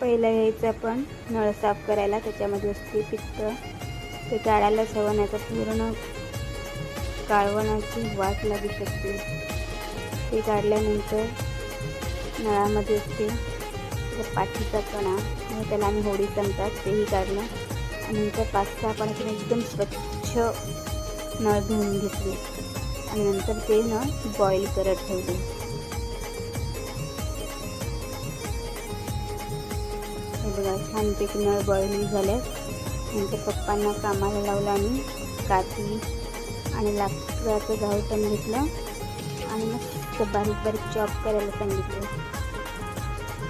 पहिला घ्यायचं आपण नळ साफ करायला, त्याच्यामध्ये असते पित्त, ते काढायलाच हवं, नाही तर पूर्ण काळवणाची वाट लागू शकते. ते काढल्यानंतर नळामध्ये असते पाठीचा कणा, त्याला आम्ही होडी सांगतात, तेही काढलं. आणि नंतर 5-6 पाण्याने एकदम स्वच्छ नळ धुवून घेतले आणि नंतर ते नळ बॉईल करत ठेवले. हे बघा, छानपैकी नळ बॉईल झाले. नंतर पप्पांना कामाला लावलं आणि काठी आणि लाकडाचं गावठण घेतलं आणि मस्त बारीक बारीक चॉप करायला सांगितलं.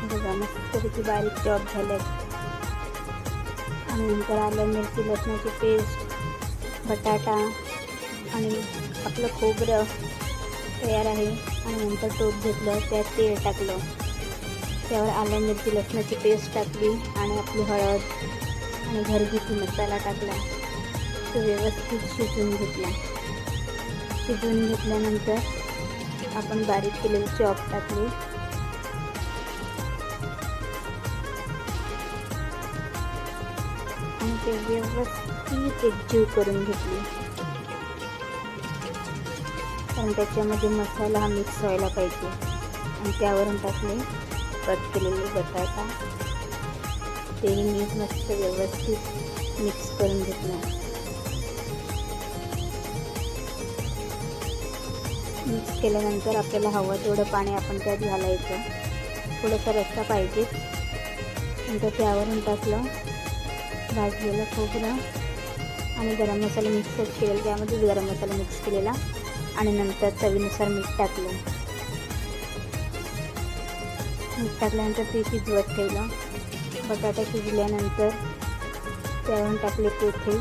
बघा, मस्तपैकी बारीक चॉप झाल्यात. आणि नंतर आलं, मिरची, लसणाची पेस्ट, बटाटा आणि आपलं खोबरं तयार आहे. आणि नंतर टोप घेतलं, त्यात तेल टाकलं, त्यावर आलं, मिरची, लसणाची पेस्ट टाकली आणि आपली हळद आणि घरगुती मसाला टाकला. तो व्यवस्थित शिजवून घेतला. शिजवून घेतल्यानंतर आपण बारीक केलेले चॉप टाकले आणि ते व्यवस्थित एकजीव करून घेतले, कारण त्याच्यामध्ये मसाला हा मिक्स व्हायला पाहिजे. आणि त्यावरून टाकले कट केलेले बटाटा, ते मी मस्त व्यवस्थित मिक्स करून घेतलं. मिक्स केल्यानंतर आपल्याला हवं तेवढं पाणी आपण त्यात घालायचं, थोडासा रस्सा पाहिजे. नंतर त्यावरून टाकलं भाजलेलं खोबरं आणि गरम मसाला मिक्सच केलेला, त्यामध्ये गरम मसाला मिक्स केलेला. आणि नंतर चवीनुसार मीठ टाकलं. मीठ टाकल्यानंतर ते शिजवत ठेवलं. बटाटा शिजल्यानंतर त्यावरून टाकले पेठे.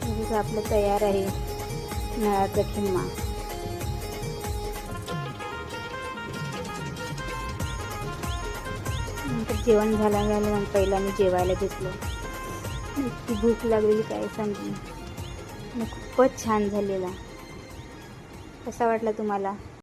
जसं आपलं तयार आहे नळाचा खिमा. नंतर जेवण झाल्यानंतर पहिला मी जेवायला घेतलं. इतकी भूक लागलेली काय सांगू, खूपच छान झालेला. कसा वाटला तुम्हाला?